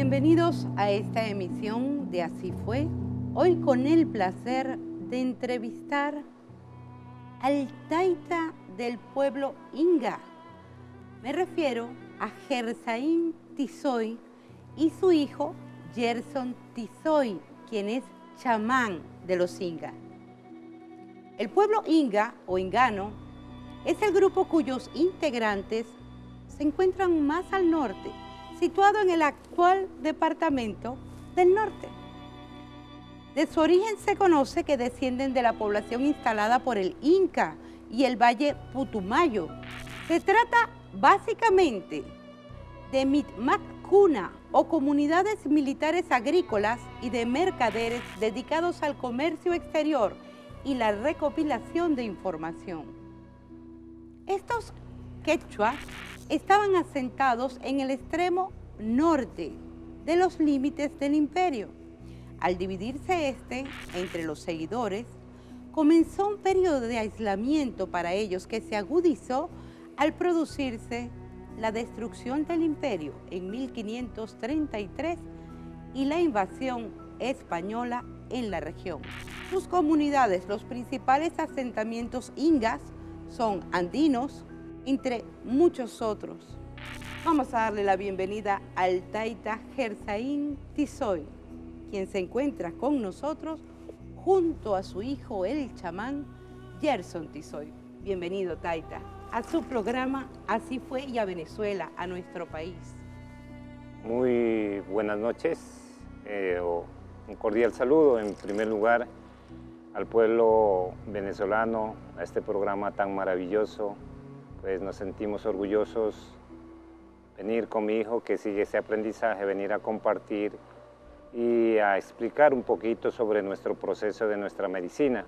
Bienvenidos a esta emisión de Así Fue, hoy con el placer de entrevistar al taita del pueblo Inga. Me refiero a Gersaín Tizoy y su hijo Gerson Tizoy, quien es chamán de los Inga. El pueblo Inga o Ingano es el grupo cuyos integrantes se encuentran más al norte, situado en el actual departamento del norte. De su origen se conoce que descienden de la población instalada por el Inca y el Valle Putumayo. Se trata básicamente de Micmac Cuna o comunidades militares agrícolas y de mercaderes dedicados al comercio exterior y la recopilación de información. Estos quechuas estaban asentados en el extremo norte de los límites del imperio. Al dividirse este entre los seguidores, comenzó un periodo de aislamiento para ellos que se agudizó al producirse la destrucción del imperio en 1533 y la invasión española en la región. Sus comunidades, los principales asentamientos ingas, son andinos, entre muchos otros. Vamos a darle la bienvenida al taita Gersaín Tizoy, quien se encuentra con nosotros junto a su hijo, el chamán Gerson Tizoy. Bienvenido, taita, a su programa Así Fue y a Venezuela, a nuestro país. Muy buenas noches, un cordial saludo en primer lugar al pueblo venezolano, a este programa tan maravilloso. Pues nos sentimos orgullosos venir con mi hijo que sigue ese aprendizaje, venir a compartir y a explicar un poquito sobre nuestro proceso de nuestra medicina.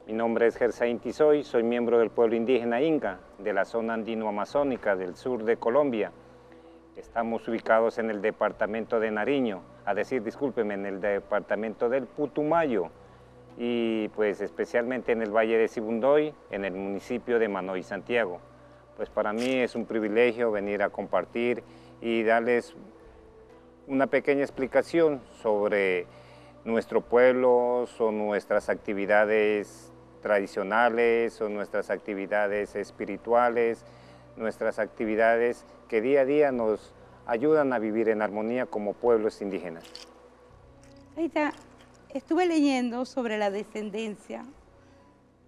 Mi nombre es Gersaín Tizoy, soy miembro del pueblo indígena Inga de la zona andino-amazónica del sur de Colombia. Estamos ubicados en el departamento de Nariño, en el departamento del Putumayo y pues especialmente en el Valle de Sibundoy, en el municipio de Manoy, Santiago. Pues para mí es un privilegio venir a compartir y darles una pequeña explicación sobre nuestro pueblo, son nuestras actividades tradicionales, son nuestras actividades espirituales, nuestras actividades que día a día nos ayudan a vivir en armonía como pueblos indígenas. Ahorita estuve leyendo sobre la descendencia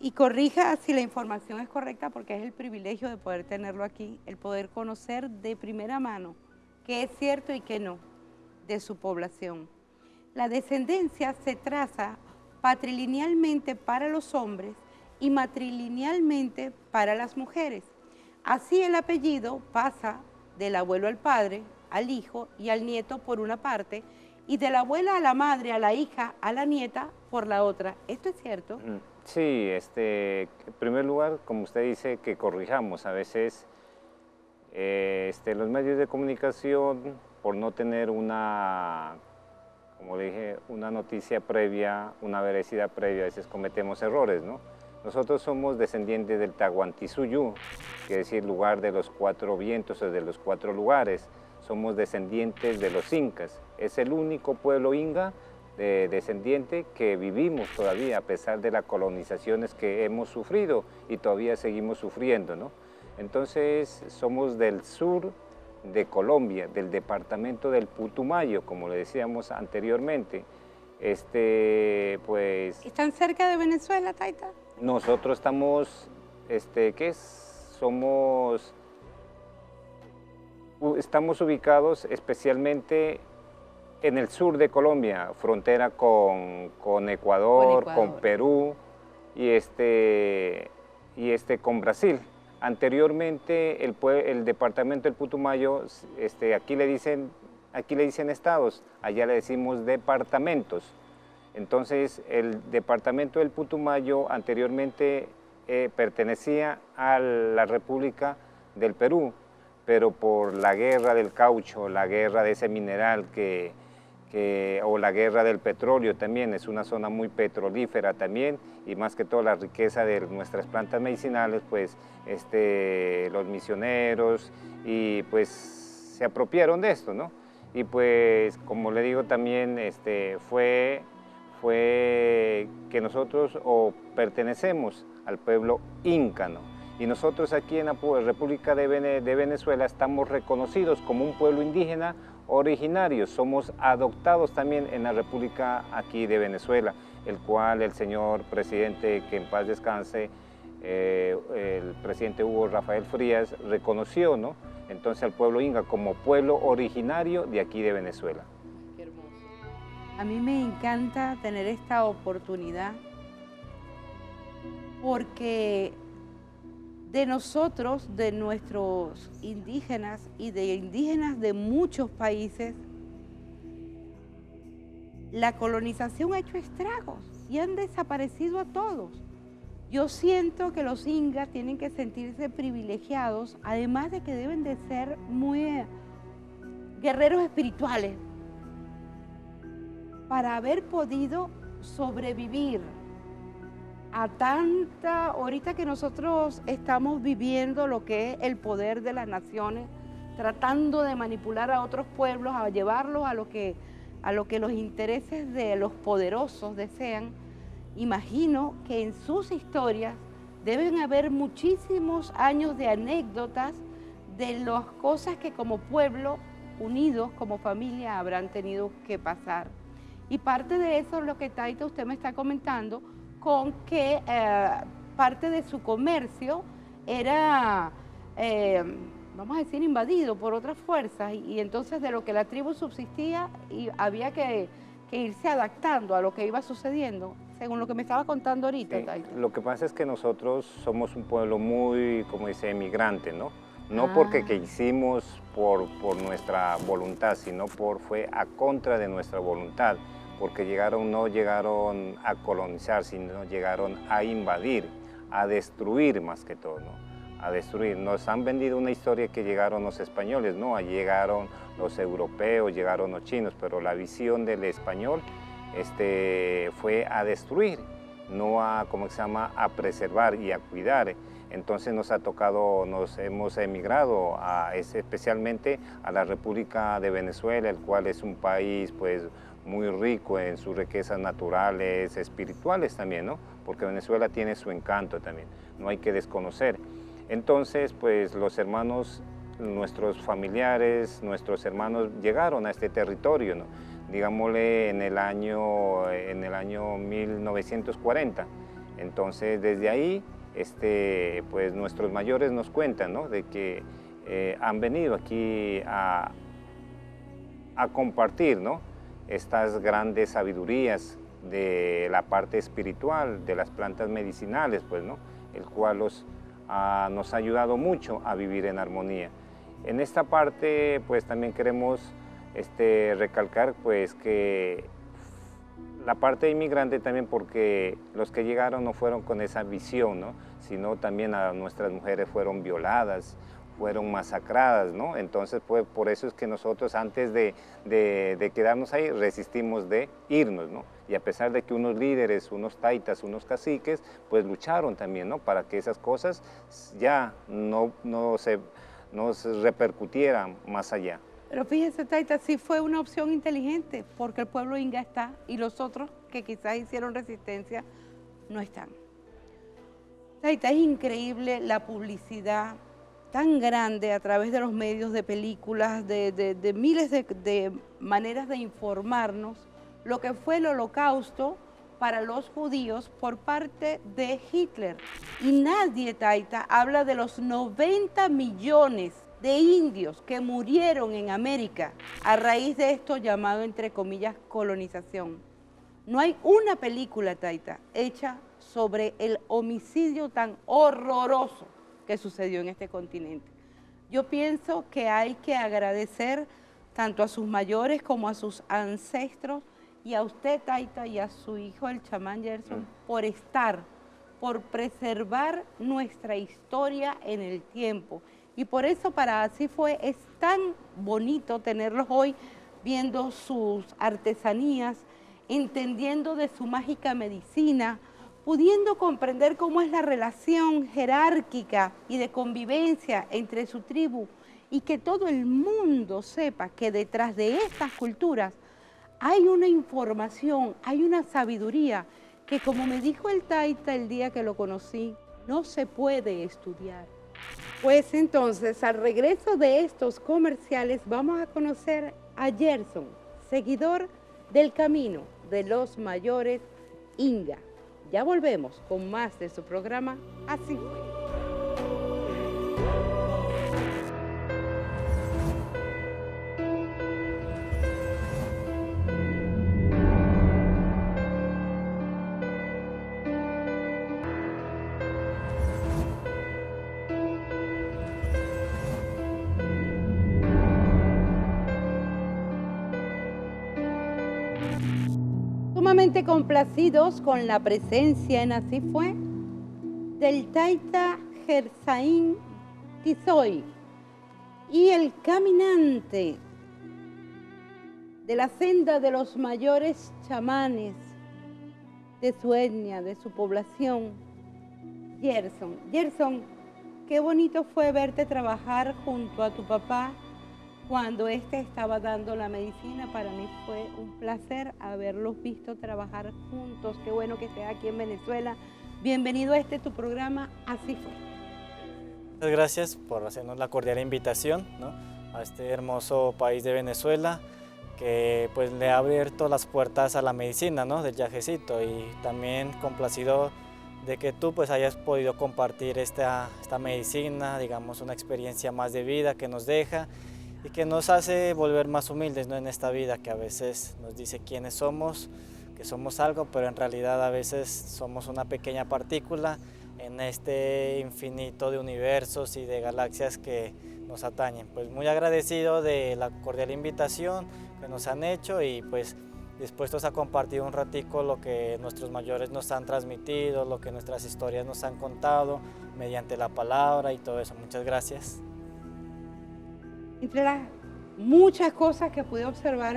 y corrija si la información es correcta porque es el privilegio de poder tenerlo aquí, el poder conocer de primera mano qué es cierto y qué no de su población. La descendencia se traza patrilinealmente para los hombres y matrilinealmente para las mujeres. Así el apellido pasa del abuelo al padre, al hijo y al nieto por una parte, y de la abuela a la madre, a la hija, a la nieta por la otra. ¿Esto es cierto? Sí, en primer lugar, como usted dice, que corrijamos. A veces los medios de comunicación, por no tener una, como le dije, una noticia previa, una veracidad previa, a veces cometemos errores, ¿no? Nosotros somos descendientes del Tahuantinsuyo, que es decir, lugar de los cuatro vientos o de los cuatro lugares. Somos descendientes de los incas. Es el único pueblo inga descendiente que vivimos todavía a pesar de las colonizaciones que hemos sufrido y todavía seguimos sufriendo, ¿no? Entonces somos del sur de Colombia, del departamento del Putumayo, como le decíamos anteriormente. Pues ¿Están cerca de Venezuela, taita? nosotros estamos, estamos ubicados especialmente en el sur de Colombia, frontera con Ecuador, con Perú y con Brasil. Anteriormente el departamento del Putumayo, aquí le dicen estados, allá le decimos departamentos. Entonces el departamento del Putumayo anteriormente pertenecía a la República del Perú, pero por la guerra del caucho, la guerra de ese mineral o la guerra del petróleo también, es una zona muy petrolífera también, y más que todo la riqueza de nuestras plantas medicinales, pues los misioneros y pues se apropiaron de esto, ¿no? Y pues, como le digo también, fue que nosotros pertenecemos al pueblo inca, ¿no? Y nosotros aquí en la República de Venezuela estamos reconocidos como un pueblo indígena originario, somos adoptados también en la República aquí de Venezuela, el cual el señor presidente, que en paz descanse, el presidente Hugo Rafael Frías, reconoció, ¿no? Entonces al pueblo inca como pueblo originario de aquí de Venezuela. Qué hermoso. A mí me encanta tener esta oportunidad porque de nosotros, de nuestros indígenas y de indígenas de muchos países, la colonización ha hecho estragos y han desaparecido a todos. Yo siento que los ingas tienen que sentirse privilegiados, además de que deben de ser muy guerreros espirituales, para haber podido sobrevivir a ahorita que nosotros estamos viviendo lo que es el poder de las naciones, tratando de manipular a otros pueblos, a llevarlos a lo que los intereses de los poderosos desean. Imagino que en sus historias deben haber muchísimos años de anécdotas de las cosas que como pueblo, unidos como familia, habrán tenido que pasar. Y parte de eso es lo que Taita usted me está comentando, con que parte de su comercio era, vamos a decir, invadido por otras fuerzas y entonces de lo que la tribu subsistía y había que irse adaptando a lo que iba sucediendo, según lo que me estaba contando ahorita. Sí, Taita. lo que pasa es que nosotros somos un pueblo muy, como dice, emigrante, ¿no? No porque hicimos por nuestra voluntad, sino fue a contra de nuestra voluntad, porque no llegaron a colonizar, sino llegaron a invadir, a destruir más que todo, ¿no? A destruir. Nos han vendido una historia que llegaron los españoles, no, llegaron los europeos, llegaron los chinos, pero la visión del español fue a destruir, no a, a preservar y a cuidar. Entonces nos hemos emigrado especialmente a la República de Venezuela, el cual es un país pues muy rico en sus riquezas naturales, espirituales también, ¿no? Porque Venezuela tiene su encanto también, no hay que desconocer. Entonces, pues los hermanos, nuestros familiares, nuestros hermanos llegaron a este territorio, ¿no? Digámosle en el año 1940. Entonces, desde ahí, pues nuestros mayores nos cuentan, ¿no? De que han venido aquí a compartir, ¿no? Estas grandes sabidurías de la parte espiritual, de las plantas medicinales, pues, ¿no? El cual nos ha ayudado mucho a vivir en armonía. En esta parte, pues, también queremos recalcar, pues, que la parte inmigrante también, porque los que llegaron no fueron con esa visión, ¿no? Sino también a nuestras mujeres fueron violadas, fueron masacradas, ¿no? Entonces, pues, por eso es que nosotros antes de quedarnos ahí resistimos de irnos, ¿no? Y a pesar de que unos líderes, unos taitas, unos caciques, pues lucharon también, ¿no? Para que esas cosas ya no se repercutieran más allá. Pero fíjese, Taita, sí fue una opción inteligente, porque el pueblo inga está y los otros que quizás hicieron resistencia no están. Taita, es increíble la publicidad tan grande a través de los medios, de películas, de miles de maneras de informarnos lo que fue el Holocausto para los judíos por parte de Hitler. Y nadie, Taita, habla de los 90 millones de indios que murieron en América a raíz de esto llamado, entre comillas, colonización. No hay una película, Taita, hecha sobre el homicidio tan horroroso que sucedió en este continente. Yo pienso que hay que agradecer tanto a sus mayores como a sus ancestros y a usted, Taita, y a su hijo, el chamán Gerson, por preservar nuestra historia en el tiempo. Y por eso para Así Fue es tan bonito tenerlos hoy viendo sus artesanías, entendiendo de su mágica medicina, pudiendo comprender cómo es la relación jerárquica y de convivencia entre su tribu y que todo el mundo sepa que detrás de estas culturas hay una información, hay una sabiduría que, como me dijo el taita el día que lo conocí, no se puede estudiar. Pues entonces, al regreso de estos comerciales, vamos a conocer a Gerson, seguidor del camino de los mayores Inga. Ya volvemos con más de su programa Así Fue. Sumamente complacidos con la presencia en Así Fue del taita Gersaín Tizoy y el caminante de la senda de los mayores chamanes de su etnia, de su población, Gerson. Gerson, qué bonito fue verte trabajar junto a tu papá cuando estaba dando la medicina. Para mí fue un placer haberlos visto trabajar juntos. Qué bueno que estés aquí en Venezuela. Bienvenido a tu programa Así Fue. Muchas gracias por hacernos la cordial invitación, ¿no?, a este hermoso país de Venezuela, que pues le ha abierto las puertas a la medicina, ¿no?, del yajecito, y también complacido de que tú pues hayas podido compartir esta medicina, digamos una experiencia más de vida que nos deja y que nos hace volver más humildes, ¿no?, en esta vida que a veces nos dice quiénes somos, que somos algo, pero en realidad a veces somos una pequeña partícula en este infinito de universos y de galaxias que nos atañen. Pues muy agradecido de la cordial invitación que nos han hecho y pues dispuestos a compartir un ratico lo que nuestros mayores nos han transmitido, lo que nuestras historias nos han contado mediante la palabra y todo eso. Muchas gracias. Entre las muchas cosas que pude observar,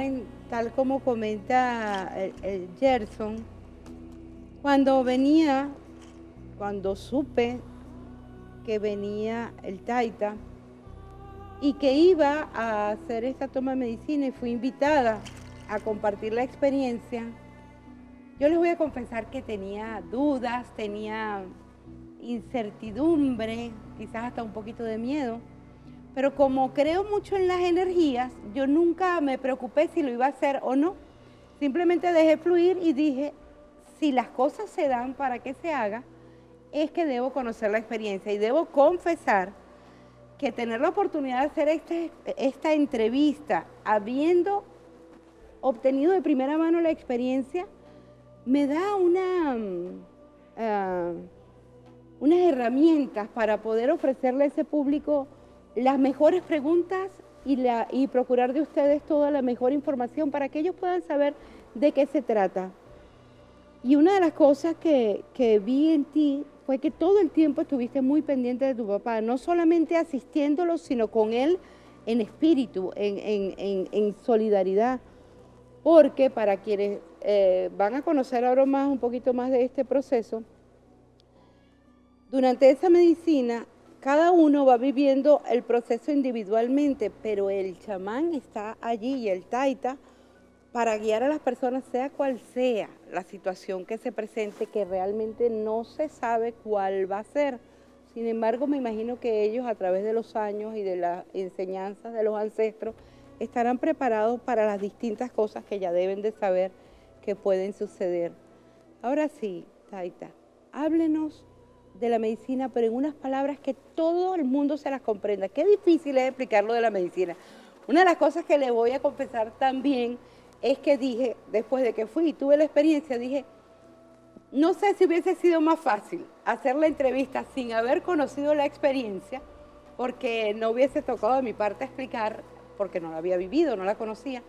tal como comenta el Gerson, cuando supe que venía el taita y que iba a hacer esta toma de medicina y fui invitada a compartir la experiencia, yo les voy a confesar que tenía dudas, tenía incertidumbre, quizás hasta un poquito de miedo. Pero como creo mucho en las energías, yo nunca me preocupé si lo iba a hacer o no. Simplemente dejé fluir y dije, si las cosas se dan para que se haga, es que debo conocer la experiencia. Y debo confesar que tener la oportunidad de hacer esta entrevista, habiendo obtenido de primera mano la experiencia, me da unas herramientas para poder ofrecerle a ese público las mejores preguntas y procurar de ustedes toda la mejor información para que ellos puedan saber de qué se trata. Y una de las cosas que vi en ti fue que todo el tiempo estuviste muy pendiente de tu papá, no solamente asistiéndolo, sino con él en espíritu, en solidaridad. Porque para quienes van a conocer ahora un poquito más de este proceso, durante esa medicina, cada uno va viviendo el proceso individualmente, pero el chamán está allí y el taita para guiar a las personas, sea cual sea la situación que se presente, que realmente no se sabe cuál va a ser. Sin embargo, me imagino que ellos, a través de los años y de las enseñanzas de los ancestros, estarán preparados para las distintas cosas que ya deben de saber que pueden suceder. Ahora sí, taita, háblenos de la medicina, pero en unas palabras que todo el mundo se las comprenda. Qué difícil es explicar lo de la medicina. Una de las cosas que le voy a confesar también es que dije, después de que fui y tuve la experiencia, dije, no sé si hubiese sido más fácil hacer la entrevista sin haber conocido la experiencia, porque no hubiese tocado de mi parte explicar, porque no la había vivido, no la conocía,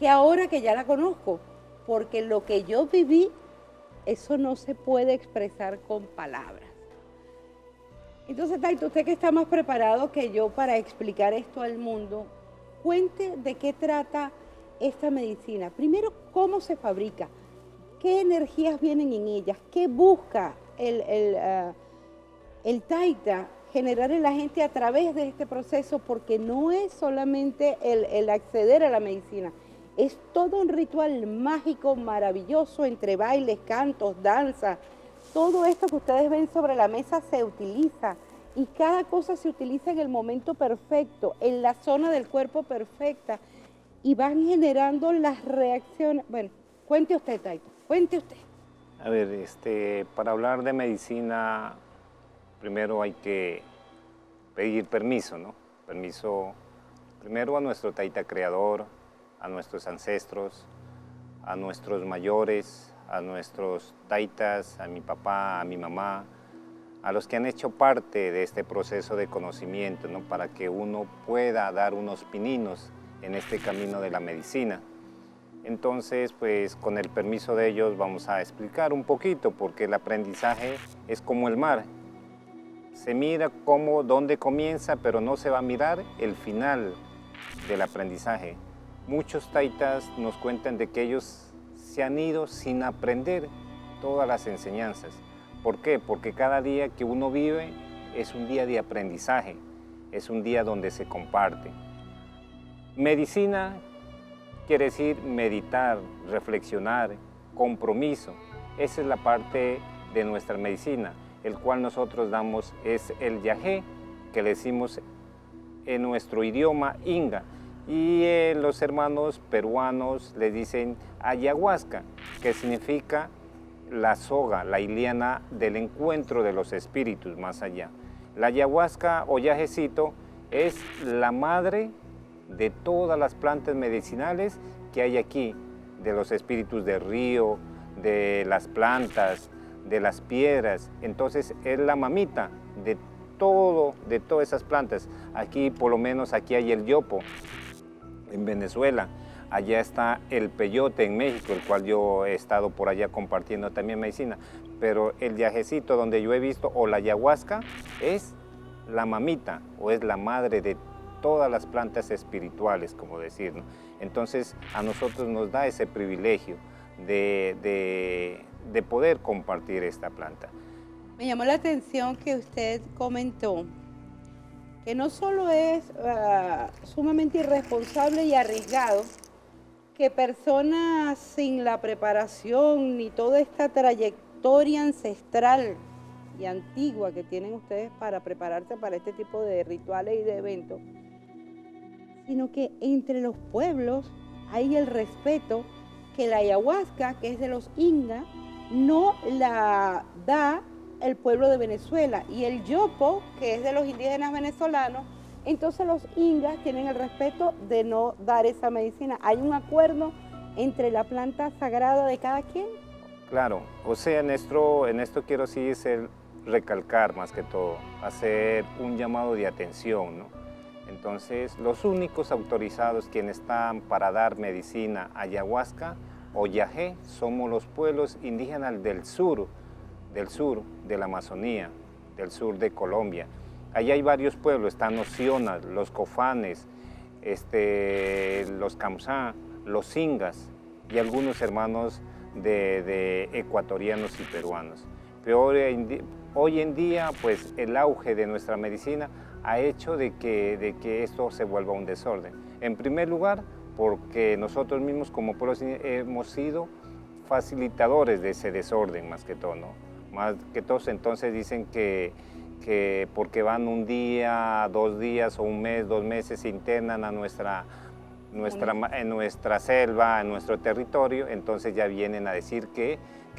que ahora que ya la conozco, porque lo que yo viví, eso no se puede expresar con palabras. Entonces, Taita, usted que está más preparado que yo para explicar esto al mundo, cuente de qué trata esta medicina. Primero, cómo se fabrica, qué energías vienen en ellas, qué busca el taita generar en la gente a través de este proceso, porque no es solamente el acceder a la medicina, es todo un ritual mágico, maravilloso, entre bailes, cantos, danza. Todo esto que ustedes ven sobre la mesa se utiliza y cada cosa se utiliza en el momento perfecto, en la zona del cuerpo perfecta y van generando las reacciones. Bueno, cuente usted, Taita, cuente usted. A ver, para hablar de medicina, primero hay que pedir permiso, ¿no? Permiso primero a nuestro Taita creador, a nuestros ancestros, a nuestros mayores, a nuestros taitas, a mi papá, a mi mamá, a los que han hecho parte de este proceso de conocimiento, ¿no? Para que uno pueda dar unos pininos en este camino de la medicina. Entonces, pues con el permiso de ellos vamos a explicar un poquito, porque el aprendizaje es como el mar. Se mira dónde comienza, pero no se va a mirar el final del aprendizaje. Muchos taitas nos cuentan de que ellos se han ido sin aprender todas las enseñanzas. ¿Por qué? Porque cada día que uno vive es un día de aprendizaje, es un día donde se comparte. Medicina quiere decir meditar, reflexionar, compromiso. Esa es la parte de nuestra medicina, el cual nosotros damos es el yagé, que le decimos en nuestro idioma inga, y los hermanos peruanos le dicen ayahuasca, que significa la soga, la liana del encuentro de los espíritus más allá. La ayahuasca o yagecito es la madre de todas las plantas medicinales que hay aquí, de los espíritus del río, de las plantas, de las piedras. Entonces es la mamita de todas esas plantas. Aquí, por lo menos, aquí hay el yopo en Venezuela. Allá está el peyote en México, el cual yo he estado por allá compartiendo también medicina. Pero el yagecito donde yo he visto, o la ayahuasca, es la mamita o es la madre de todas las plantas espirituales, como decir, ¿no? Entonces a nosotros nos da ese privilegio de poder compartir esta planta. Me llamó la atención que usted comentó que no solo es sumamente irresponsable y arriesgado que personas sin la preparación ni toda esta trayectoria ancestral y antigua que tienen ustedes para prepararse para este tipo de rituales y de eventos, sino que entre los pueblos hay el respeto que la ayahuasca, que es de los inga, no la da el pueblo de Venezuela, y el yopo, que es de los indígenas venezolanos, entonces los ingas tienen el respeto de no dar esa medicina. ¿Hay un acuerdo entre la planta sagrada de cada quien? Claro, o sea, en esto quiero sí recalcar más que todo, hacer un llamado de atención, ¿no? Entonces, los únicos autorizados quienes están para dar medicina ayahuasca o yagé somos los pueblos indígenas del sur de la Amazonía, del sur de Colombia. Allá hay varios pueblos, están los sionas, los cofanes, los camsá, los ingas y algunos hermanos de ecuatorianos y peruanos. Pero hoy en día, pues el auge de nuestra medicina ha hecho de que esto se vuelva un desorden. En primer lugar, porque nosotros mismos como pueblos hemos sido facilitadores de ese desorden más que todo, ¿no? Más que todos entonces dicen que porque van un día, 2 días o un mes, 2 meses, se internan a en nuestra selva, en nuestro territorio, entonces ya vienen a decir que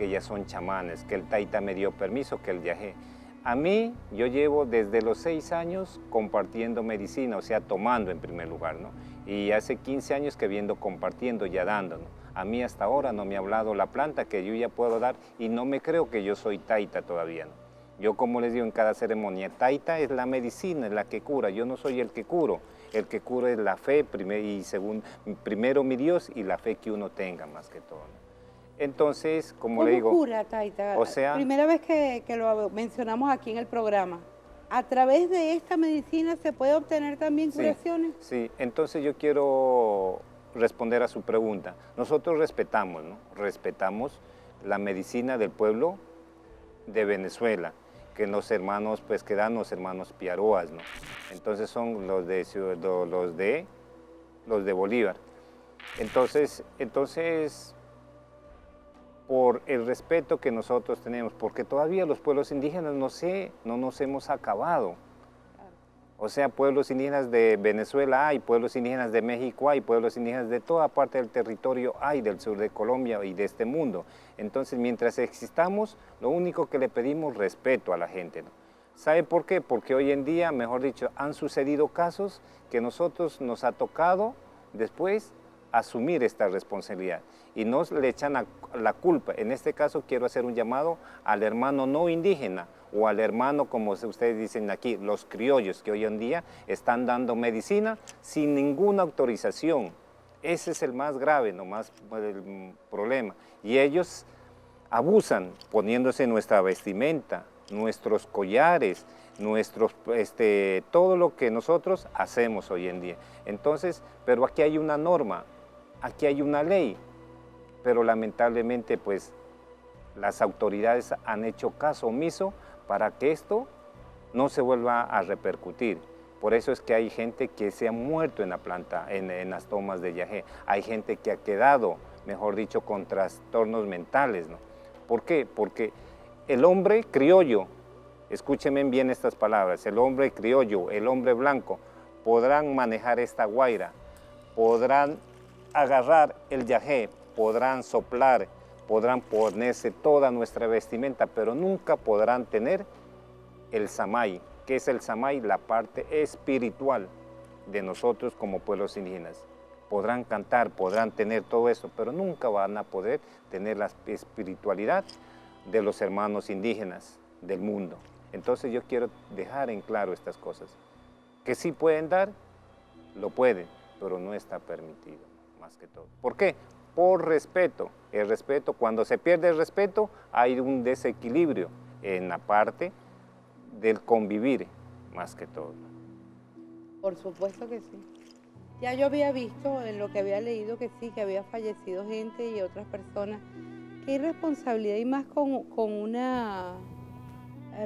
ya son chamanes, que el taita me dio permiso, que el yagé. A mí, yo llevo desde los 6 años compartiendo medicina, o sea, tomando en primer lugar, ¿no? Y hace 15 años que viendo compartiendo, ya dando, ¿no? A mí hasta ahora no me ha hablado la planta que yo ya puedo dar y no me creo que yo soy taita todavía, ¿no? Yo, como les digo en cada ceremonia, taita es la medicina, es la que cura, yo no soy el que curo es la fe primero mi Dios y la fe que uno tenga más que todo, ¿no? Entonces, como le digo... ¿Cómo cura, taita? O sea... Primera vez que lo mencionamos aquí en el programa. ¿A través de esta medicina se puede obtener también curaciones? Sí, entonces yo quiero responder a su pregunta. Nosotros respetamos, ¿no? Respetamos la medicina del pueblo de Venezuela que los hermanos, pues que dan los hermanos Piaroas, ¿no? Entonces son los de Bolívar. Entonces, por el respeto que nosotros tenemos, porque todavía los pueblos indígenas no nos hemos acabado. O sea, pueblos indígenas de Venezuela hay, pueblos indígenas de México hay, pueblos indígenas de toda parte del territorio hay, del sur de Colombia y de este mundo. Entonces, mientras existamos, lo único que le pedimos es respeto a la gente, ¿no? ¿Sabe por qué? Porque hoy en día, mejor dicho, han sucedido casos que nosotros nos ha tocado después asumir esta responsabilidad y nos le echan la culpa. En este caso quiero hacer un llamado al hermano no indígena o al hermano, como ustedes dicen aquí, los criollos que hoy en día están dando medicina sin ninguna autorización. Ese es el más grave, el problema. Y ellos abusan poniéndose nuestra vestimenta, nuestros collares, todo lo que nosotros hacemos hoy en día. Entonces, pero aquí hay una norma, aquí hay una ley, pero lamentablemente pues las autoridades han hecho caso omiso para que esto no se vuelva a repercutir. Por eso es que hay gente que se ha muerto en la planta, en las tomas de yagé. Hay gente que ha quedado, mejor dicho, con trastornos mentales, ¿no? ¿Por qué? Porque el hombre criollo, escúchenme bien estas palabras, el hombre criollo, el hombre blanco, podrán manejar esta guaira, podrán agarrar el yagé, podrán soplar, podrán ponerse toda nuestra vestimenta, pero nunca podrán tener el samay. ¿Qué es el samay? La parte espiritual de nosotros como pueblos indígenas. Podrán cantar, podrán tener todo eso, pero nunca van a poder tener la espiritualidad de los hermanos indígenas del mundo. Entonces yo quiero dejar en claro estas cosas. Que sí pueden dar, lo pueden, pero no está permitido, más que todo. ¿Por qué? Por respeto. El respeto, cuando se pierde el respeto, hay un desequilibrio en la parte del convivir, más que todo. Por supuesto que sí. Ya yo había visto en lo que había leído que sí, que había fallecido gente y otras personas. Qué irresponsabilidad, y más con una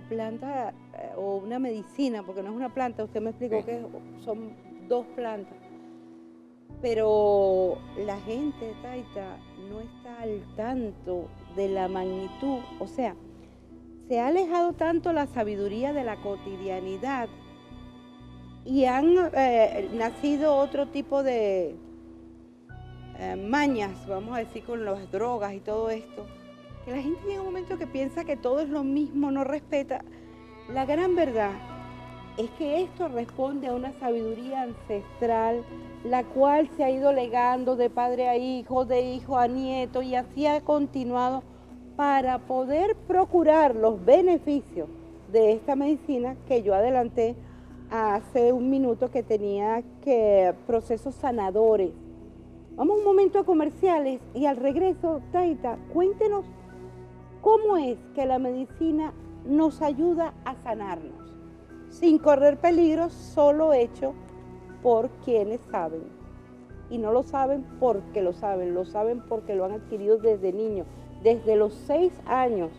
planta o una medicina, porque no es una planta, usted me explicó Sí. que son 2 plantas. Pero la gente, Taita, no está al tanto de la magnitud, o sea, se ha alejado tanto la sabiduría de la cotidianidad y han nacido otro tipo de mañas, vamos a decir, con las drogas y todo esto, que la gente llega a un momento que piensa que todo es lo mismo, no respeta. La gran verdad es que esto responde a una sabiduría ancestral, la cual se ha ido legando de padre a hijo, de hijo a nieto, y así ha continuado para poder procurar los beneficios de esta medicina que yo adelanté hace un minuto, que tenía procesos sanadores. Vamos un momento a comerciales y al regreso, Taita, cuéntenos cómo es que la medicina nos ayuda a sanarnos sin correr peligro, solo hecho por quienes saben. Y no lo saben porque lo saben porque lo han adquirido desde niños. Desde los 6 años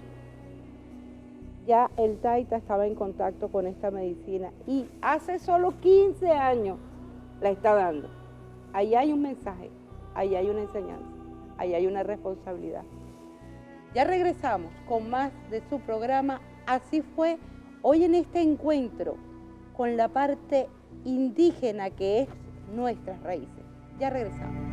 ya el Taita estaba en contacto con esta medicina y hace solo 15 años la está dando. Ahí hay un mensaje, ahí hay una enseñanza, ahí hay una responsabilidad. Ya regresamos con más de su programa Así Fue, hoy en este encuentro con la parte indígena que es nuestras raíces. Ya regresamos.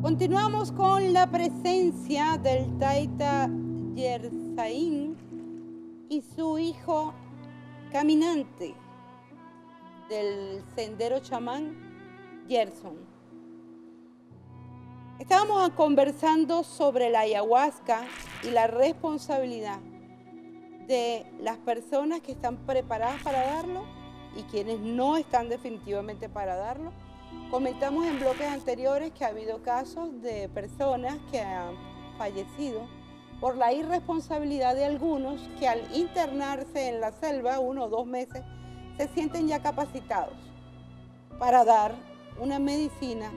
Continuamos con la presencia del Taita Yersaín y su hijo caminante del sendero chamán, Gerson. Estábamos conversando sobre la ayahuasca y la responsabilidad de las personas que están preparadas para darlo y quienes no están definitivamente para darlo, Comentamos en bloques anteriores que ha habido casos de personas que han fallecido por la irresponsabilidad de algunos que al internarse en la selva 1 o 2 meses se sienten ya capacitados para dar una medicina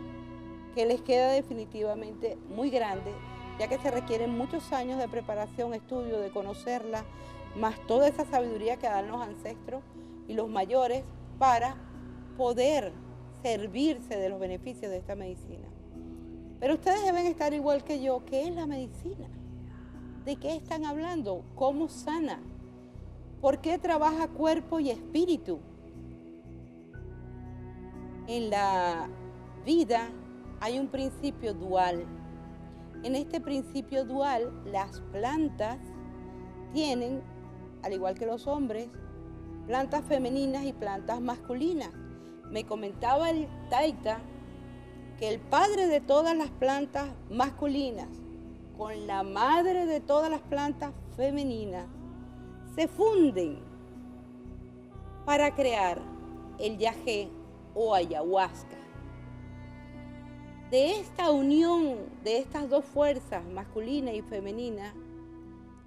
que les queda definitivamente muy grande, ya que se requieren muchos años de preparación, estudio, de conocerla, más toda esa sabiduría que dan los ancestros y los mayores para poder servirse de los beneficios de esta medicina. Pero ustedes deben estar igual que yo. ¿Qué es la medicina? ¿De qué están hablando? ¿Cómo sana? ¿Por qué trabaja cuerpo y espíritu? En la vida hay un principio dual. En este principio dual, las plantas tienen, al igual que los hombres, plantas femeninas y plantas masculinas. Me comentaba el taita que el padre de todas las plantas masculinas con la madre de todas las plantas femeninas se funden para crear el yagé o ayahuasca. De esta unión de estas dos fuerzas, masculina y femenina,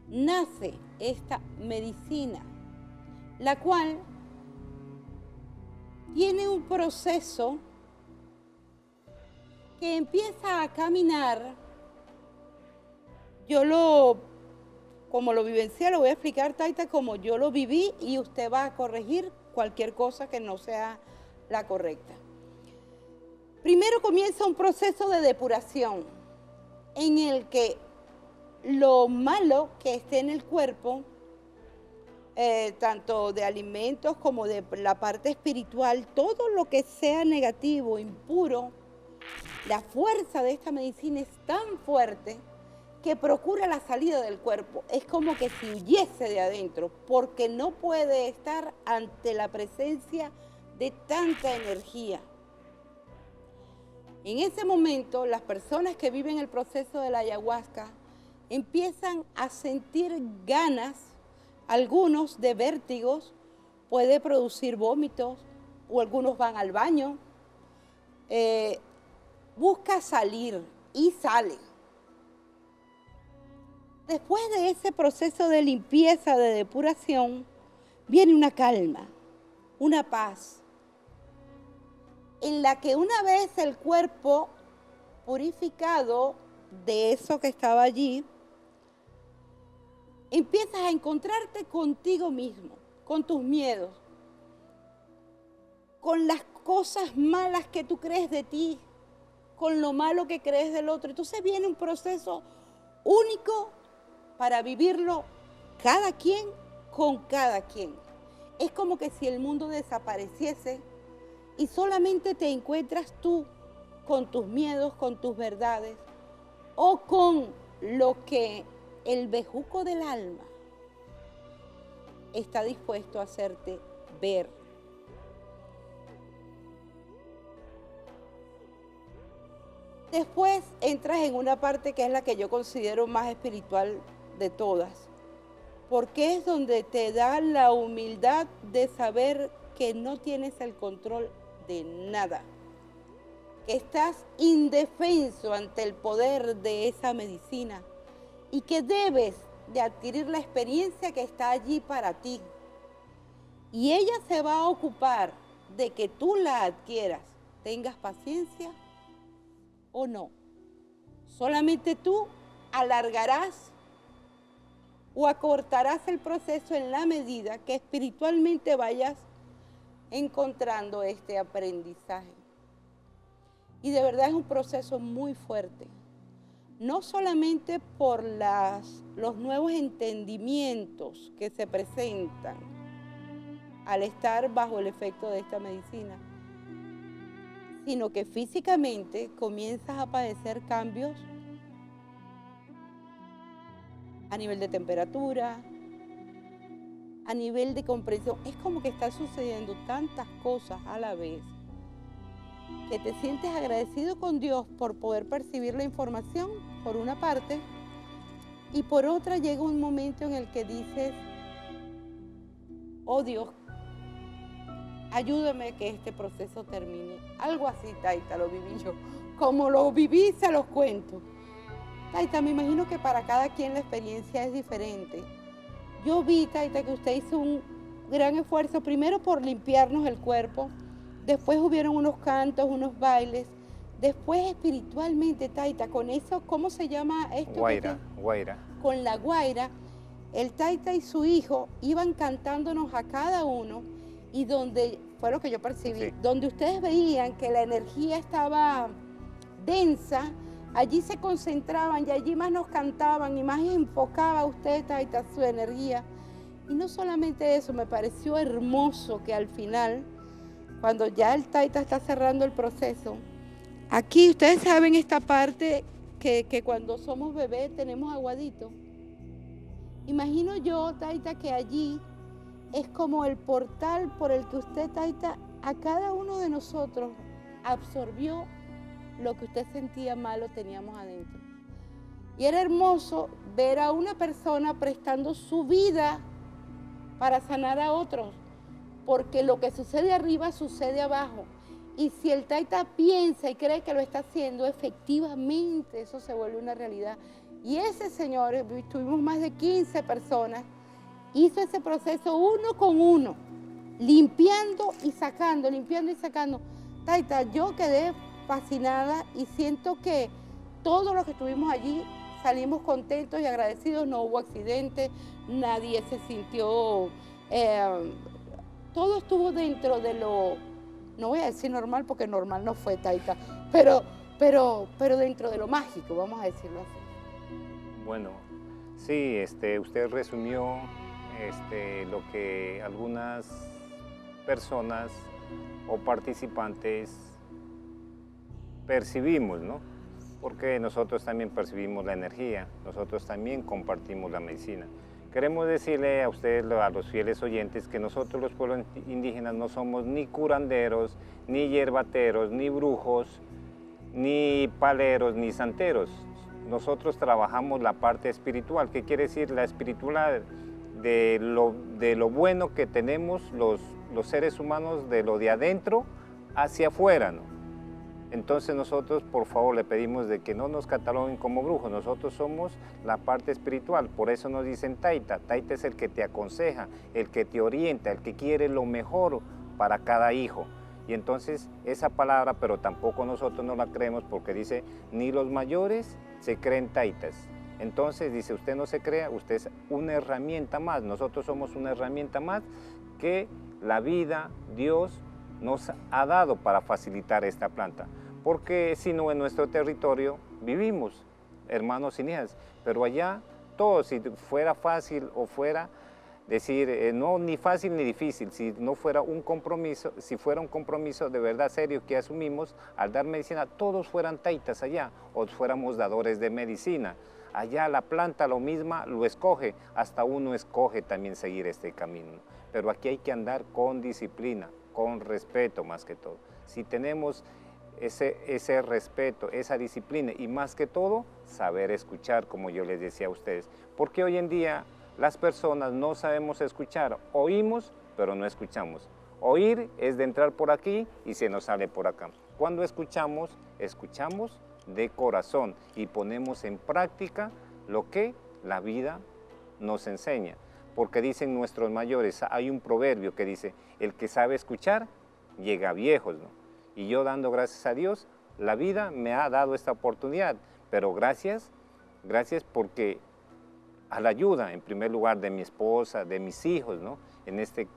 nace esta medicina, la cual tiene un proceso que empieza a caminar. Como lo vivencié, lo voy a explicar, taita, como yo lo viví, y usted va a corregir cualquier cosa que no sea la correcta. Primero comienza un proceso de depuración en el que lo malo que esté en el cuerpo, tanto de alimentos como de la parte espiritual, todo lo que sea negativo, impuro, la fuerza de esta medicina es tan fuerte que procura la salida del cuerpo. Es como que si huyese de adentro, porque no puede estar ante la presencia de tanta energía. En ese momento, las personas que viven el proceso de la ayahuasca empiezan a sentir ganas, algunos de vértigos, puede producir vómitos, o algunos van al baño, busca salir y sale. Después de ese proceso de limpieza, de depuración, viene una calma, una paz, en la que una vez el cuerpo purificado de eso que estaba allí, empiezas a encontrarte contigo mismo, con tus miedos, con las cosas malas que tú crees de ti, con lo malo que crees del otro. Entonces viene un proceso único para vivirlo cada quien con cada quien. Es como que si el mundo desapareciese y solamente te encuentras tú con tus miedos, con tus verdades, o con lo que el bejuco del alma está dispuesto a hacerte ver. Después entras en una parte que es la que yo considero más espiritual de todas, porque es donde te da la humildad de saber que no tienes el control de nada, que estás indefenso ante el poder de esa medicina y que debes de adquirir la experiencia que está allí para ti. Y ella se va a ocupar de que tú la adquieras, tengas paciencia o no. Solamente tú alargarás o acortarás el proceso en la medida que espiritualmente vayas encontrando este aprendizaje. Y de verdad es un proceso muy fuerte, no solamente por los nuevos entendimientos que se presentan al estar bajo el efecto de esta medicina, sino que físicamente comienzas a padecer cambios a nivel de temperatura, a nivel de comprensión. Es como que están sucediendo tantas cosas a la vez que te sientes agradecido con Dios por poder percibir la información, por una parte, y por otra llega un momento en el que dices, oh Dios, ayúdame que este proceso termine. Algo así, Taita, lo viví yo. Como lo viví, se los cuento. Taita, me imagino que para cada quien la experiencia es diferente. Yo vi, Taita, que usted hizo un gran esfuerzo, primero por limpiarnos el cuerpo, después hubieron unos cantos, unos bailes, después espiritualmente, Taita, con eso, ¿cómo se llama esto? Guaira. Con la guaira, el Taita y su hijo iban cantándonos a cada uno, y donde, fue lo que yo percibí, sí, donde ustedes veían que la energía estaba densa, allí se concentraban y allí más nos cantaban y más enfocaba usted, Taita, su energía. Y no solamente eso, me pareció hermoso que al final, cuando ya el Taita está cerrando el proceso, aquí ustedes saben esta parte que cuando somos bebés tenemos aguadito. Imagino yo, Taita, que allí es como el portal por el que usted, Taita, a cada uno de nosotros absorbió lo que usted sentía mal o teníamos adentro. Y era hermoso ver a una persona prestando su vida para sanar a otros, porque lo que sucede arriba sucede abajo. Y si el Taita piensa y cree que lo está haciendo, efectivamente eso se vuelve una realidad. Y ese señor, tuvimos más de 15 personas, hizo ese proceso uno con uno, limpiando y sacando, limpiando y sacando. Taita, yo quedé fascinada y siento que todos los que estuvimos allí salimos contentos y agradecidos, no hubo accidentes, nadie se sintió, todo estuvo dentro de lo, no voy a decir normal porque normal no fue, Taita, pero dentro de lo mágico, vamos a decirlo así. Bueno, sí, usted resumió lo que algunas personas o participantes percibimos, ¿no? Porque nosotros también percibimos la energía, nosotros también compartimos la medicina. Queremos decirle a ustedes, a los fieles oyentes, que nosotros los pueblos indígenas no somos ni curanderos, ni hierbateros, ni brujos, ni paleros, ni santeros. Nosotros trabajamos la parte espiritual. ¿Qué quiere decir la espiritualidad? De lo bueno que tenemos los seres humanos, de lo de adentro hacia afuera, ¿no? Entonces nosotros, por favor, le pedimos de que no nos cataloguen como brujos. Nosotros somos la parte espiritual. Por eso nos dicen Taita. Taita es el que te aconseja, el que te orienta, el que quiere lo mejor para cada hijo. Y entonces esa palabra, pero tampoco nosotros no la creemos, porque dice, ni los mayores se creen Taitas. Entonces dice, usted no se crea, usted es una herramienta más. Nosotros somos una herramienta más que la vida, Dios, nos ha dado para facilitar esta planta. Porque si no, en nuestro territorio vivimos, hermanos y hijas, pero allá todo, si fuera fácil o fuera decir, no ni fácil ni difícil, si no fuera un compromiso, si fuera un compromiso de verdad serio que asumimos al dar medicina, todos fueran taitas allá, o fuéramos dadores de medicina. Allá la planta lo misma lo escoge, hasta uno escoge también seguir este camino. Pero aquí hay que andar con disciplina, con respeto más que todo. Si tenemos ese respeto, esa disciplina y más que todo, saber escuchar, como yo les decía a ustedes. Porque hoy en día las personas no sabemos escuchar, oímos, pero no escuchamos. Oír es de entrar por aquí y se nos sale por acá. Cuando escuchamos, escuchamos de corazón y ponemos en práctica lo que la vida nos enseña. Porque dicen nuestros mayores, hay un proverbio que dice, el que sabe escuchar, llega a viejos, ¿no? Y yo dando gracias a Dios, la vida me ha dado esta oportunidad, pero gracias porque a la ayuda, en primer lugar, de mi esposa, de mis hijos, ¿no? En este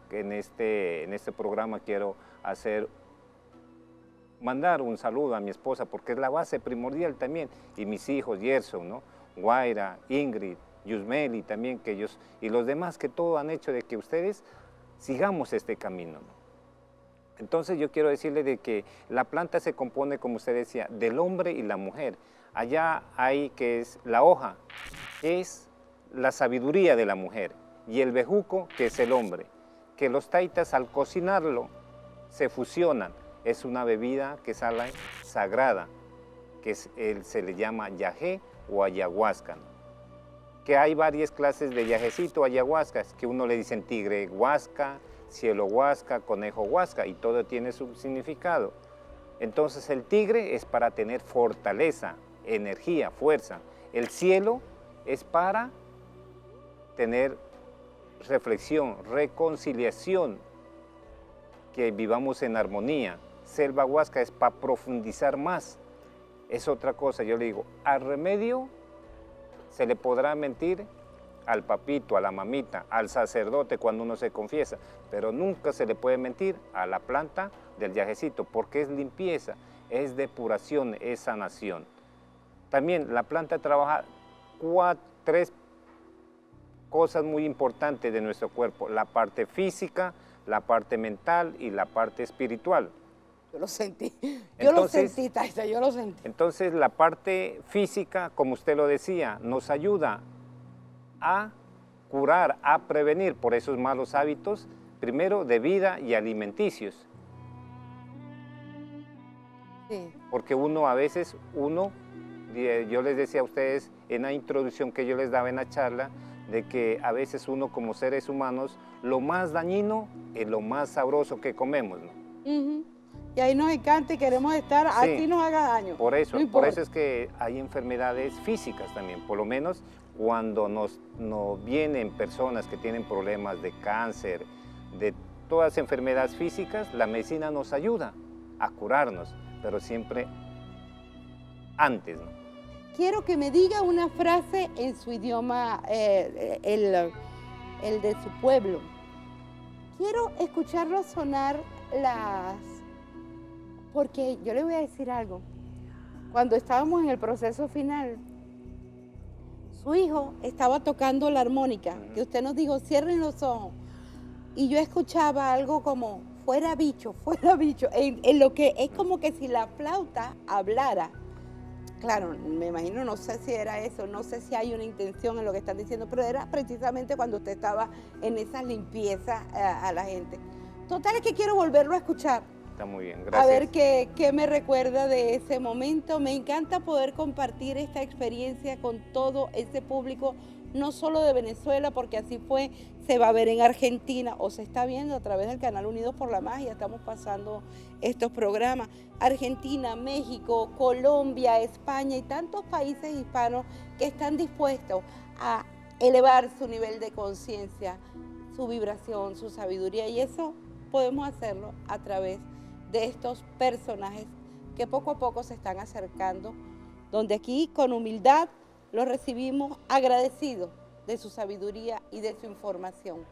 programa quiero mandar un saludo a mi esposa, porque es la base primordial también, y mis hijos, Gerson, ¿no? Guaira, Ingrid, Yusmeli también, que ellos, y los demás que todo han hecho de que ustedes sigamos este camino, ¿no? Entonces yo quiero decirle de que la planta se compone, como usted decía, del hombre y la mujer. Allá hay que es la hoja, que es la sabiduría de la mujer, y el bejuco, que es el hombre, que los taitas al cocinarlo se fusionan. Es una bebida que sale sagrada, que se le llama yagé o ayahuasca, ¿no? Que hay varias clases de yajecito o ayahuasca, que uno le dicen tigre huasca, cielo huasca, conejo huasca, y todo tiene su significado. Entonces el tigre es para tener fortaleza, energía, fuerza. El cielo es para tener reflexión, reconciliación, que vivamos en armonía. Selva huasca es para profundizar más. Es otra cosa, yo le digo, al remedio se le podrá mentir al papito, a la mamita, al sacerdote cuando uno se confiesa, pero nunca se le puede mentir a la planta del yajecito, porque es limpieza, es depuración, es sanación. También la planta trabaja tres cosas muy importantes de nuestro cuerpo: la parte física, la parte mental y la parte espiritual. Yo lo sentí, Taita, yo lo sentí. Entonces la parte física, como usted lo decía, nos ayuda a curar, a prevenir por esos malos hábitos, primero de vida y alimenticios. Sí. Porque a veces, yo les decía a ustedes en la introducción que yo les daba en la charla, de que a veces uno como seres humanos, lo más dañino es lo más sabroso que comemos, ¿no? Y ahí nos encanta y queremos estar, Sí, así nos haga daño. Por eso No es que hay enfermedades físicas también, por lo menos cuando nos vienen personas que tienen problemas de cáncer, de todas las enfermedades físicas, la medicina nos ayuda a curarnos, pero siempre antes, ¿no? Quiero que me diga una frase en su idioma, el de su pueblo. Quiero escucharlo sonar porque yo le voy a decir algo. Cuando estábamos en el proceso final, su hijo estaba tocando la armónica, que usted nos dijo, cierren los ojos. Y yo escuchaba algo como, fuera bicho, en lo que es como que si la flauta hablara. Claro, me imagino, no sé si era eso, no sé si hay una intención en lo que están diciendo, pero era precisamente cuando usted estaba en esa limpieza a la gente. Total, es que quiero volverlo a escuchar. Está muy bien, gracias. A ver qué me recuerda de ese momento. Me encanta poder compartir esta experiencia con todo ese público, no solo de Venezuela, porque así fue, se va a ver en Argentina o se está viendo a través del canal Unidos por la Magia. Estamos pasando estos programas. Argentina, México, Colombia, España y tantos países hispanos que están dispuestos a elevar su nivel de conciencia, su vibración, su sabiduría, y eso podemos hacerlo a través de estos personajes que poco a poco se están acercando, donde aquí con humildad los recibimos agradecidos de su sabiduría y de su información.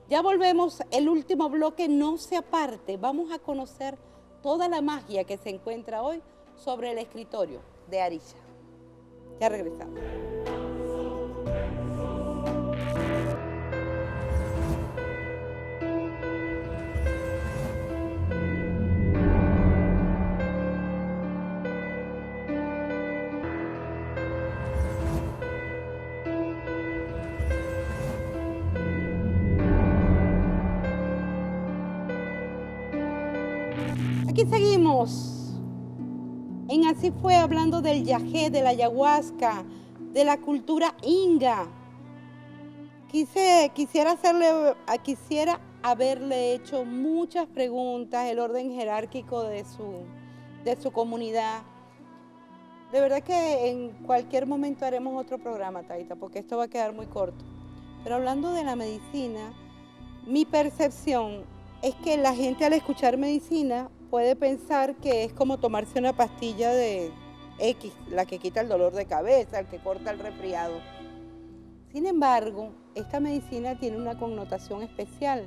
Ya volvemos, el último bloque, no se aparte, vamos a conocer toda la magia que se encuentra hoy sobre el escritorio de Arisha. Ya regresamos. Aquí seguimos en Así Fue, hablando del yagé, de la ayahuasca, de la cultura inga. Quisiera haberle hecho muchas preguntas, el orden jerárquico de su comunidad. De verdad que en cualquier momento haremos otro programa, Taita, porque esto va a quedar muy corto. Pero hablando de la medicina, mi percepción es que la gente al escuchar medicina puede pensar que es como tomarse una pastilla de X, la que quita el dolor de cabeza, el que corta el resfriado. Sin embargo, esta medicina tiene una connotación especial.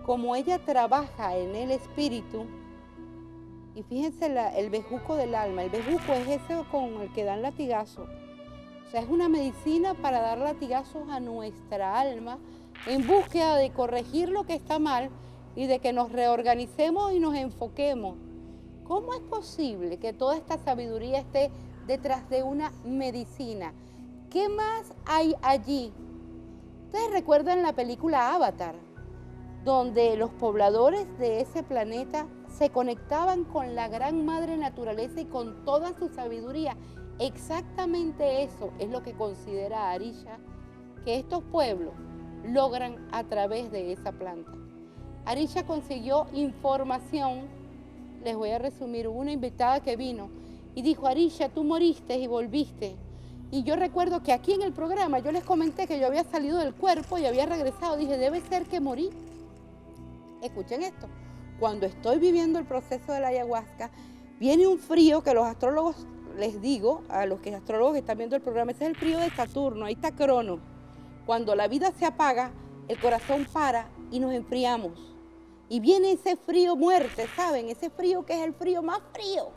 Como ella trabaja en el espíritu, y fíjense el bejuco del alma, el bejuco es ese con el que dan latigazos. O sea, es una medicina para dar latigazos a nuestra alma en búsqueda de corregir lo que está mal y de que nos reorganicemos y nos enfoquemos. ¿Cómo es posible que toda esta sabiduría esté detrás de una medicina? ¿Qué más hay allí? Ustedes recuerdan la película Avatar, donde los pobladores de ese planeta se conectaban con la gran madre naturaleza y con toda su sabiduría. Exactamente eso es lo que considera Arisha, que estos pueblos logran a través de esa planta. Arisha consiguió información. Les voy a resumir, hubo una invitada que vino y dijo, Arisha, tú moriste y volviste. Y yo recuerdo que aquí en el programa yo les comenté que yo había salido del cuerpo y había regresado. Dije, debe ser que morí. Escuchen esto. Cuando estoy viviendo el proceso de la ayahuasca, viene un frío que los astrólogos, les digo, a los que astrólogos que están viendo el programa, ese es el frío de Saturno, ahí está Crono. Cuando la vida se apaga, el corazón para y nos enfriamos. Y viene ese frío muerte, ¿saben? Ese frío que es el frío más frío.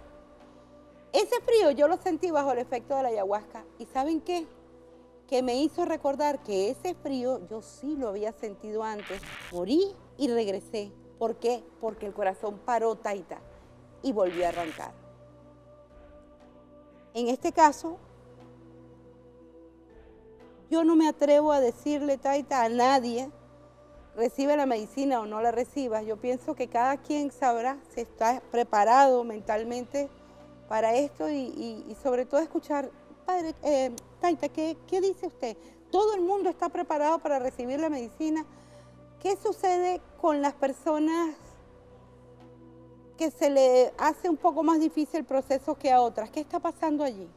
Ese frío yo lo sentí bajo el efecto de la ayahuasca. ¿Y saben qué? Que me hizo recordar que ese frío yo sí lo había sentido antes. Morí y regresé. ¿Por qué? Porque el corazón paró, Taita, y volvió a arrancar. En este caso, yo no me atrevo a decirle, Taita, a nadie, recibe la medicina o no la reciba. Yo pienso que cada quien sabrá si está preparado mentalmente para esto y sobre todo escuchar, padre, Taita, ¿qué dice usted? Todo el mundo está preparado para recibir la medicina. ¿Qué sucede con las personas que se le hace un poco más difícil el proceso que a otras? ¿Qué está pasando allí?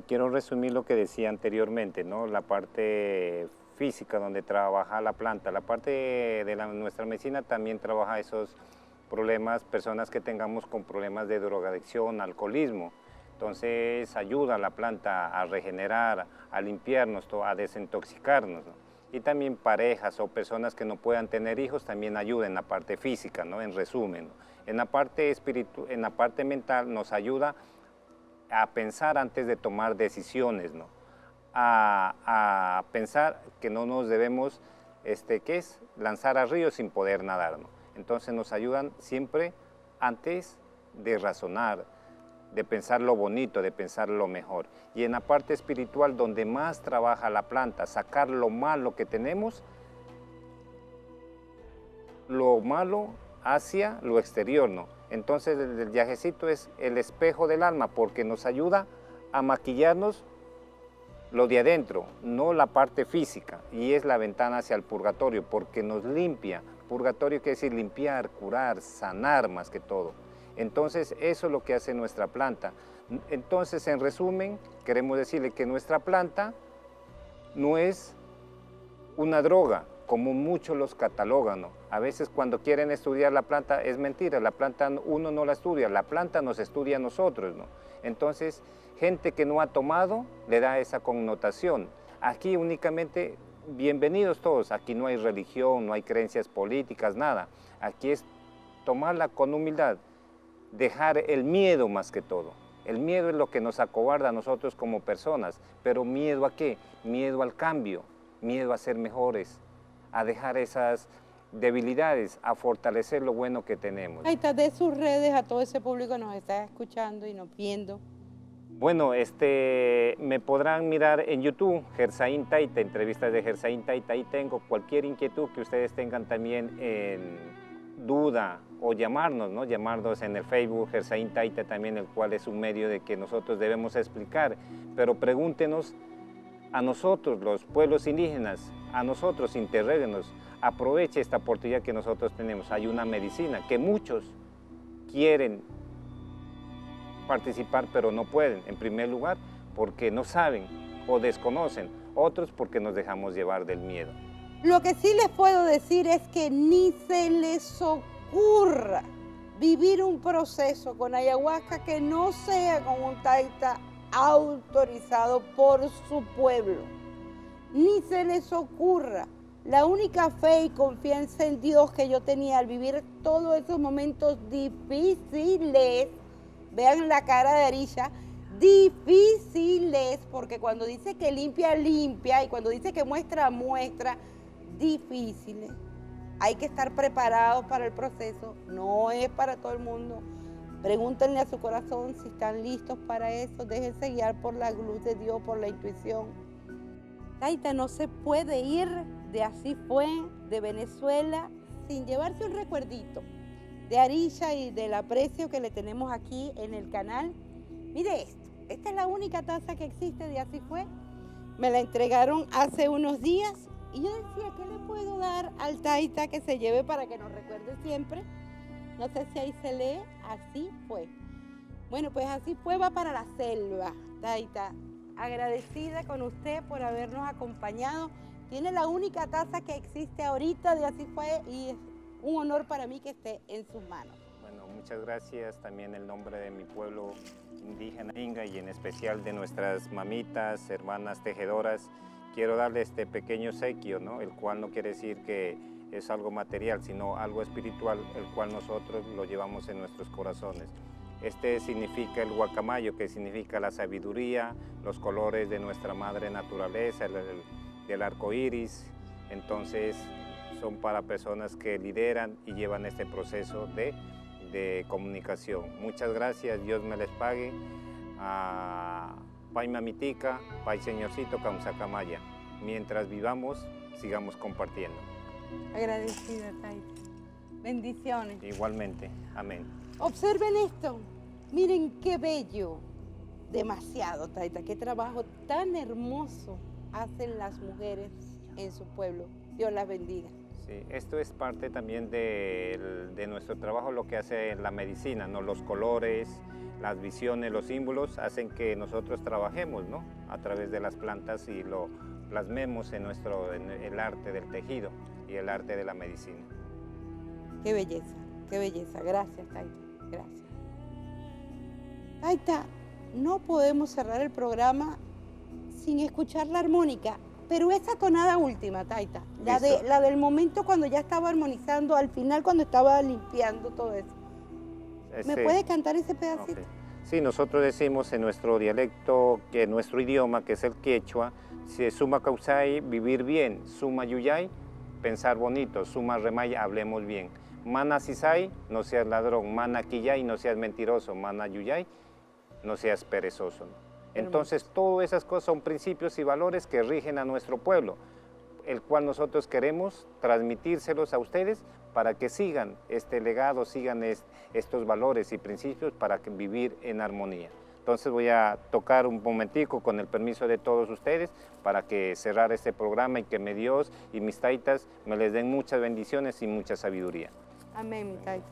Quiero resumir lo que decía anteriormente, ¿no? La parte física donde trabaja la planta, la parte de nuestra medicina también trabaja esos problemas, personas que tengamos con problemas de drogadicción, alcoholismo. Entonces ayuda a la planta a regenerar, a limpiarnos, a desintoxicarnos, ¿no? Y también parejas o personas que no puedan tener hijos también ayuda en la parte física, ¿no? En resumen, ¿no? En la parte espiritual, en la parte mental nos ayuda a pensar antes de tomar decisiones, ¿no? A pensar que no nos debemos, ¿qué es? Lanzar al río sin poder nadar, ¿no? Entonces nos ayudan siempre antes de razonar, de pensar lo bonito, de pensar lo mejor. Y en la parte espiritual, donde más trabaja la planta, sacar lo malo que tenemos, lo malo hacia lo exterior, ¿no? Entonces el yajecito es el espejo del alma, porque nos ayuda a maquillarnos lo de adentro, no la parte física, y es la ventana hacia el purgatorio, porque nos limpia. Purgatorio quiere decir limpiar, curar, sanar más que todo. Entonces eso es lo que hace nuestra planta. Entonces, en resumen, queremos decirle que nuestra planta no es una droga, como muchos los catalogan, ¿no? A veces cuando quieren estudiar la planta es mentira, la planta uno no la estudia, la planta nos estudia a nosotros, ¿no? Entonces, gente que no ha tomado le da esa connotación. Aquí únicamente, bienvenidos todos, aquí no hay religión, no hay creencias políticas, nada. Aquí es tomarla con humildad, dejar el miedo más que todo. El miedo es lo que nos acobarda a nosotros como personas, pero ¿miedo a qué? Miedo al cambio, miedo a ser mejores, a dejar esas debilidades, a fortalecer lo bueno que tenemos. Ahí está, de sus redes a todo ese público que nos está escuchando y nos viendo. Bueno, me podrán mirar en YouTube, Gersaín Taita, entrevistas de Gersaín Taita, ahí tengo cualquier inquietud que ustedes tengan también en duda o llamarnos, ¿no? Llamarnos en el Facebook, Gersaín Taita también, el cual es un medio de que nosotros debemos explicar, pero pregúntenos a nosotros, los pueblos indígenas, a nosotros, interréguenos, aproveche esta oportunidad que nosotros tenemos. Hay una medicina que muchos quieren participar, pero no pueden, en primer lugar, porque no saben o desconocen, otros porque nos dejamos llevar del miedo. Lo que sí les puedo decir es que ni se les ocurra vivir un proceso con ayahuasca que no sea con un taita autorizado por su pueblo. Ni se les ocurra. La única fe y confianza en Dios que yo tenía al vivir todos esos momentos difíciles, vean la cara de Arisha, difíciles, porque cuando dice que limpia, limpia, y cuando dice que muestra, muestra, difíciles. Hay que estar preparados para el proceso, no es para todo el mundo. Pregúntenle a su corazón si están listos para eso, déjense guiar por la luz de Dios, por la intuición. Taita no se puede ir de Así Fue, de Venezuela, sin llevarse un recuerdito de Arisha y del aprecio que le tenemos aquí en el canal. Mire esto, esta es la única taza que existe de Así Fue. Me la entregaron hace unos días Y yo decía, ¿qué le puedo dar al taita que se lleve para que nos recuerde siempre? No sé si ahí se lee, así fue. Bueno, pues así fue, va para la selva, taita. Agradecida con usted por habernos acompañado. Tiene la única taza que existe ahorita de Así Fue y es un honor para mí que esté en sus manos. Bueno, muchas gracias. También en nombre de mi pueblo indígena Inga y en especial de nuestras mamitas, hermanas tejedoras, quiero darle este pequeño obsequio, ¿no? El cual no quiere decir que es algo material, sino algo espiritual, el cual nosotros lo llevamos en nuestros corazones. Este significa el guacamayo, que significa la sabiduría, los colores de nuestra madre naturaleza, del arco iris. Entonces, son para personas que lideran y llevan este proceso de comunicación. Muchas gracias, Dios me les pague. Pai Mamitica, Pai Señorcito, Kamsakamaya. Mientras vivamos, sigamos compartiendo. Agradecida, taita. Bendiciones. Igualmente, amén. Observen esto, miren qué bello, demasiado, taita, qué trabajo tan hermoso hacen las mujeres en su pueblo. Dios las bendiga. Sí, esto es parte también de nuestro trabajo, lo que hace la medicina, ¿no? Los colores, las visiones, los símbolos hacen que nosotros trabajemos, ¿no? A través de las plantas y lo plasmemos en el arte del tejido y el arte de la medicina. Qué belleza, qué belleza. Gracias, taita. Gracias. Taita, no podemos cerrar el programa sin escuchar la armónica, pero esa tonada última, taita, la del momento cuando ya estaba armonizando, al final cuando estaba limpiando todo eso. ¿Me puede cantar ese pedacito? Okay. Sí, nosotros decimos en nuestro dialecto, que nuestro idioma, que es el quechua, si suma causai, vivir bien, suma yuyay, pensar bonito, suma remay, hablemos bien. Mana sisai, no seas ladrón, mana quillay, no seas mentiroso, mana yuyay, no seas perezoso, ¿no? Entonces, todas esas cosas son principios y valores que rigen a nuestro pueblo, el cual nosotros queremos transmitírselos a ustedes para que sigan este legado, sigan estos valores y principios para vivir en armonía. Entonces voy a tocar un momentico con el permiso de todos ustedes para que cerrar este programa y que mi Dios y mis taitas me les den muchas bendiciones y mucha sabiduría. Amén, mi taita.